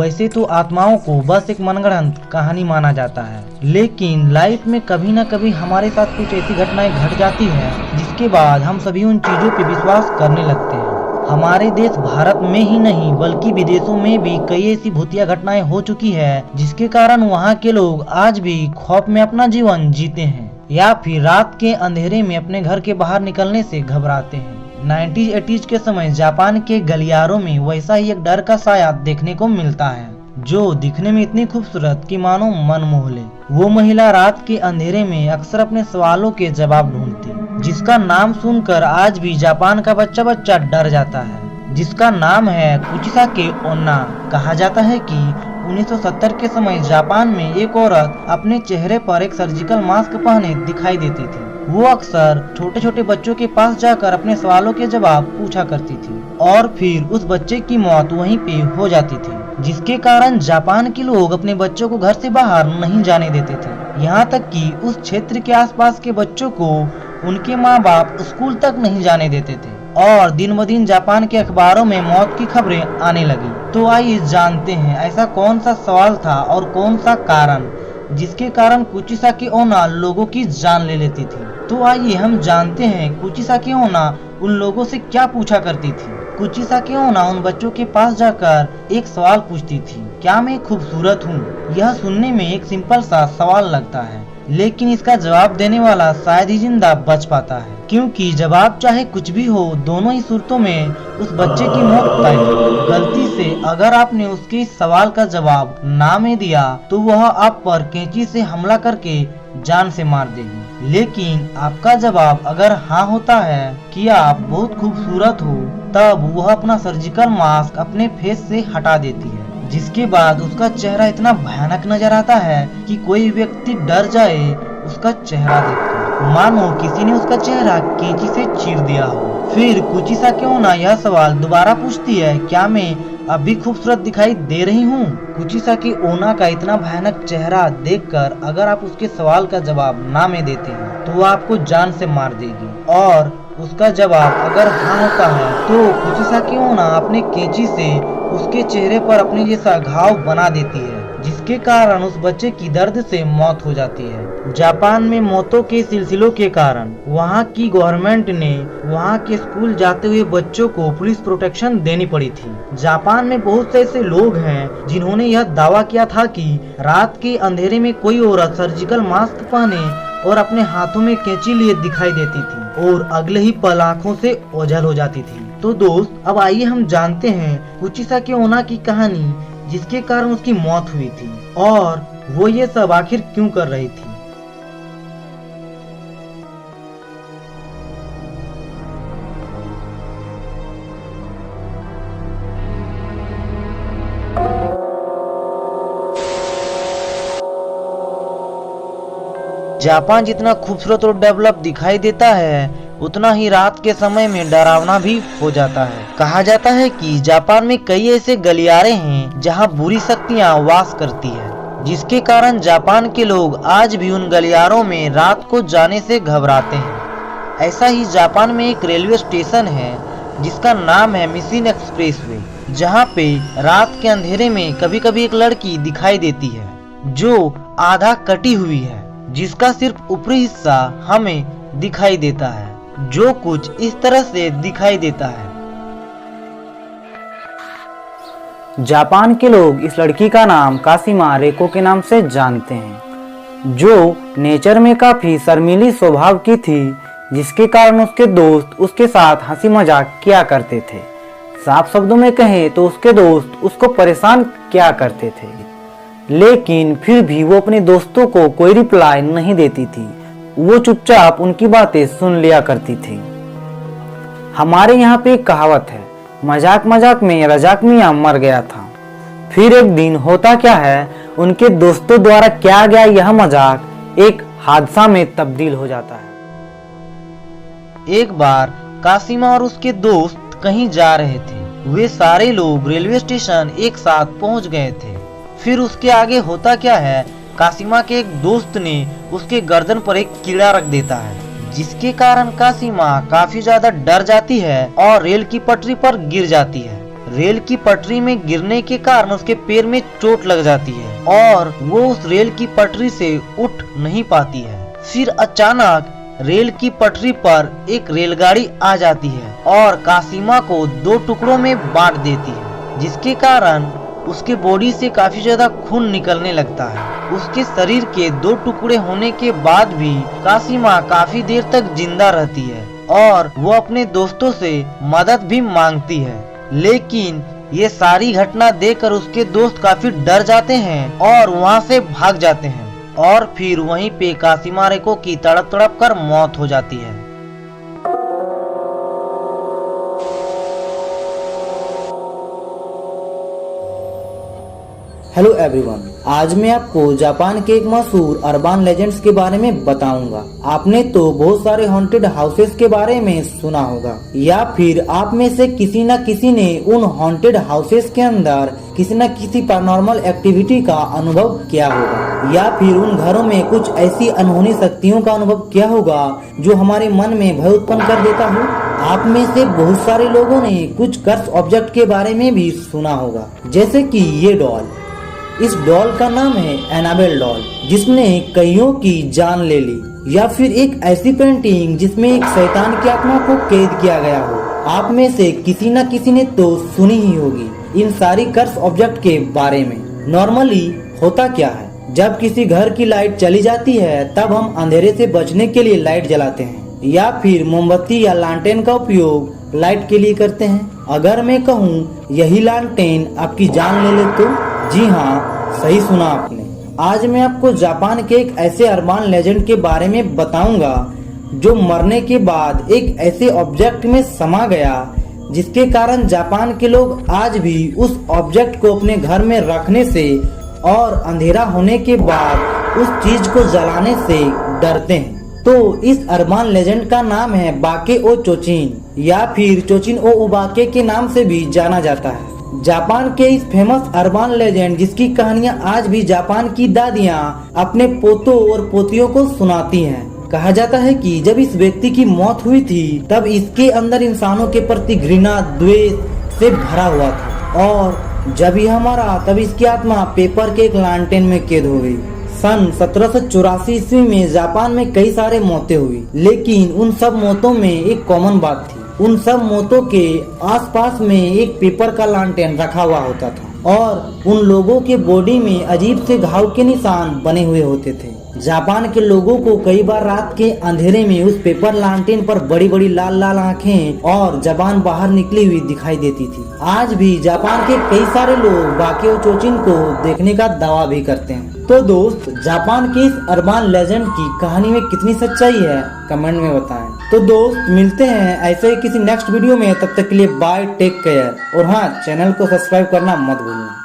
वैसे तो आत्माओं को बस एक मनगढ़ंत कहानी माना जाता है, लेकिन लाइफ में कभी न कभी हमारे साथ कुछ ऐसी घटनाएं घट जाती हैं जिसके बाद हम सभी उन चीजों पे विश्वास करने लगते हैं। हमारे देश भारत में ही नहीं बल्कि विदेशों में भी कई ऐसी भूतिया घटनाएं हो चुकी है, जिसके कारण वहाँ के लोग आज भी खौफ में अपना जीवन जीते हैं या फिर रात के अंधेरे में अपने घर के बाहर निकलने से घबराते हैं। 90s-80s के समय जापान के गलियारों में वैसा ही एक डर का साया देखने को मिलता है, जो दिखने में इतनी खूबसूरत कि मानो मन मोह ले। वो महिला रात के अंधेरे में अक्सर अपने सवालों के जवाब ढूंढती, जिसका नाम सुनकर आज भी जापान का बच्चा बच्चा डर जाता है, जिसका नाम है कुचिसाकी ओन्ना। कहा जाता है कि 1970 के समय जापान में एक औरत अपने चेहरे पर एक सर्जिकल मास्क पहने दिखाई देती थी। वो अक्सर छोटे छोटे बच्चों के पास जाकर अपने सवालों के जवाब पूछा करती थी और फिर उस बच्चे की मौत वहीं पे हो जाती थी, जिसके कारण जापान के लोग अपने बच्चों को घर से बाहर नहीं जाने देते थे। यहाँ तक कि उस क्षेत्र के आसपास के बच्चों को उनके माँ बाप स्कूल तक नहीं जाने देते थे और दिन ब दिन जापान के अखबारों में मौत की खबरें आने लगी। तो आइए जानते हैं ऐसा कौन सा सवाल था और कौन सा कारण जिसके कारण कुचिसाकी ओना लोगों की जान ले लेती थी। तो आइए हम जानते हैं कुचिसाकी ओना उन लोगों से क्या पूछा करती थी। कुचिसाकी ओना उन बच्चों के पास जाकर एक सवाल पूछती थी, क्या मैं खूबसूरत हूँ? यह सुनने में एक सिंपल सा सवाल लगता है, लेकिन इसका जवाब देने वाला शायद ही जिंदा बच पाता है, क्योंकि जवाब चाहे कुछ भी हो, दोनों ही सूरतों में उस बच्चे की मौत तय है। गलती से अगर आपने उसके इस सवाल का जवाब ना में दिया तो वह आप पर कैंची से हमला करके जान से मार देगी, लेकिन आपका जवाब अगर हाँ होता है कि आप बहुत खूबसूरत हो, तब वह अपना सर्जिकल मास्क अपने फेस से हटा देती है, जिसके बाद उसका चेहरा इतना भयानक नजर आता है कि कोई व्यक्ति डर जाए उसका चेहरा देखकर, मानो किसी ने उसका चेहरा कैंची से चीर दिया हो। फिर कुचिसाकी ओना यह सवाल दोबारा पूछती है, क्या मैं अब भी खूबसूरत दिखाई दे रही हूँ? कुचिसाकी ओना का इतना भयानक चेहरा देखकर अगर आप उसके सवाल का जवाब ना में देते हैं तो वो आपको जान से मार देगी, और उसका जवाब अगर हाँ होता है तो कुचिसाकी ओना अपने कैंची से उसके चेहरे पर अपने जैसा घाव बना देती है, जिसके कारण उस बच्चे की दर्द से मौत हो जाती है। जापान में मौतों के सिलसिलों के कारण वहाँ की गवर्नमेंट ने वहाँ के स्कूल जाते हुए बच्चों को पुलिस प्रोटेक्शन देनी पड़ी थी। जापान में बहुत से ऐसे लोग हैं जिन्होंने यह दावा किया था कि रात के अंधेरे में कोई औरत सर्जिकल मास्क पहने और अपने हाथों में कैंची लिए दिखाई देती थी और अगले ही पल आँखों से ओझल हो जाती थी। तो दोस्त, अब आइए हम जानते हैं कुचिसाकी ओना की कहानी, जिसके कारण उसकी मौत हुई थी और वो ये सब आखिर क्यों कर रही थी। जापान जितना खूबसूरत और डेवलप दिखाई देता है, उतना ही रात के समय में डरावना भी हो जाता है। कहा जाता है कि जापान में कई ऐसे गलियारे हैं जहां बुरी शक्तियां वास करती है, जिसके कारण जापान के लोग आज भी उन गलियारों में रात को जाने से घबराते हैं। ऐसा ही जापान में एक रेलवे स्टेशन है जिसका नाम है मिशिन एक्सप्रेसवे, जहां पे रात के अंधेरे में कभी कभी एक लड़की दिखाई देती है जो आधा कटी हुई है, जिसका सिर्फ ऊपरी हिस्सा हमें दिखाई देता है, जो कुछ इस तरह से दिखाई देता है। जापान के लोग इस लड़की का नाम काशिमा रेको के नाम से जानते हैं, जो नेचर में काफी शर्मीली स्वभाव की थी, जिसके कारण उसके दोस्त उसके साथ हंसी मजाक किया करते थे। साफ शब्दों में कहें तो उसके दोस्त उसको परेशान किया करते थे, लेकिन फिर भी वो अपने दोस्तों को कोई रिप्लाई नहीं देती थी। वो चुपचाप उनकी बातें सुन लिया करती थी। हमारे यहाँ पे एक कहावत है, मजाक मजाक में रजाक मियाँ मर गया था। फिर एक दिन होता क्या है, उनके दोस्तों द्वारा किया गया यह मजाक एक हादसा में तब्दील हो जाता है। एक बार काशिमा और उसके दोस्त कहीं जा रहे थे। वे सारे लोग रेलवे स्टेशन एक साथ पहुंच गए थे। फिर उसके आगे होता क्या है, काशिमा के एक दोस्त ने उसके गर्दन पर एक कीड़ा रख देता है, जिसके कारण काशिमा काफी ज्यादा डर जाती है और रेल की पटरी पर गिर जाती है। रेल की पटरी में गिरने के कारण उसके पैर में चोट लग जाती है और वो उस रेल की पटरी से उठ नहीं पाती है। फिर अचानक रेल की पटरी पर एक रेलगाड़ी आ जाती है और कासिमा को 2 टुकड़ों में बांट देती है, जिसके कारण उसके बॉडी से काफी ज्यादा खून निकलने लगता है। उसके शरीर के 2 टुकड़े होने के बाद भी कासिमा काफी देर तक जिंदा रहती है और वो अपने दोस्तों से मदद भी मांगती है, लेकिन ये सारी घटना देखकर उसके दोस्त काफी डर जाते हैं और वहाँ से भाग जाते हैं और फिर वहीं पे कासिमा रेको की तड़प तड़प कर मौत हो जाती है। हेलो एवरीवन, आज मैं आपको जापान के एक मशहूर अर्बन लेजेंड्स के बारे में बताऊंगा। आपने तो बहुत सारे हॉन्टेड हाउसेस के बारे में सुना होगा या फिर आप में से किसी न किसी ने उन हॉन्टेड हाउसेस के अंदर किसी न किसी पैरानॉर्मल एक्टिविटी का अनुभव किया होगा या फिर उन घरों में कुछ ऐसी अनहोनी शक्तियों का अनुभव किया होगा जो हमारे मन में भय उत्पन्न कर देता हो। आप में से बहुत सारे लोगों ने कुछ कर्स ऑब्जेक्ट के बारे में भी सुना होगा, जैसे कि ये डॉल। इस डॉल का नाम है एनाबेल डॉल, जिसने कईयों की जान ले ली, या फिर एक ऐसी पेंटिंग जिसमें एक शैतान की आत्मा को कैद किया गया हो। आप में से किसी न किसी ने तो सुनी ही होगी इन सारी कर्स ऑब्जेक्ट के बारे में। नॉर्मली होता क्या है, जब किसी घर की लाइट चली जाती है तब हम अंधेरे से बचने के लिए लाइट जलाते हैं या फिर मोमबत्ती या लालटेन का उपयोग लाइट के लिए करते हैं। अगर मैं कहूँ यही लालटेन आपकी जान ले ले तो जी हाँ, सही सुना आपने। आज मैं आपको जापान के एक ऐसे अर्बन लेजेंड के बारे में बताऊंगा जो मरने के बाद एक ऐसे ऑब्जेक्ट में समा गया, जिसके कारण जापान के लोग आज भी उस ऑब्जेक्ट को अपने घर में रखने से और अंधेरा होने के बाद उस चीज को जलाने से डरते हैं। तो इस अर्बन लेजेंड का नाम है बाके ओ चोचिन या फिर चोचिन ओ उबाके के नाम से भी जाना जाता है। जापान के इस फेमस अर्बन लेजेंड, जिसकी कहानियां आज भी जापान की दादियां अपने पोतों और पोतियों को सुनाती हैं। कहा जाता है कि जब इस व्यक्ति की मौत हुई थी तब इसके अंदर इंसानों के प्रति घृणा द्वेष से भरा हुआ था और जब यह मरा तब इसकी आत्मा पेपर के एक लालटेन में कैद हो गई। सन 1784 ईस्वी में जापान में कई सारे मौतें हुई, लेकिन उन सब मौतों में एक कॉमन बात थी। उन सब मौतों के आसपास में एक पेपर का लालटेन रखा हुआ होता था और उन लोगों के बॉडी में अजीब से घाव के निशान बने हुए होते थे। जापान के लोगों को कई बार रात के अंधेरे में उस पेपर लालटेन पर बड़ी बड़ी लाल लाल आंखें और जबान बाहर निकली हुई दिखाई देती थी। आज भी जापान के कई सारे लोग बाके ओ चोचिन को देखने का दावा भी करते हैं। तो दोस्त, जापान के इस अर्बन लेजेंड की कहानी में कितनी सच्चाई है, कमेंट में बताएं। तो दोस्त, मिलते हैं ऐसे ही किसी नेक्स्ट वीडियो में। तब तक के लिए बाय, टेक केयर और हाँ, चैनल को सब्सक्राइब करना मत भूलना।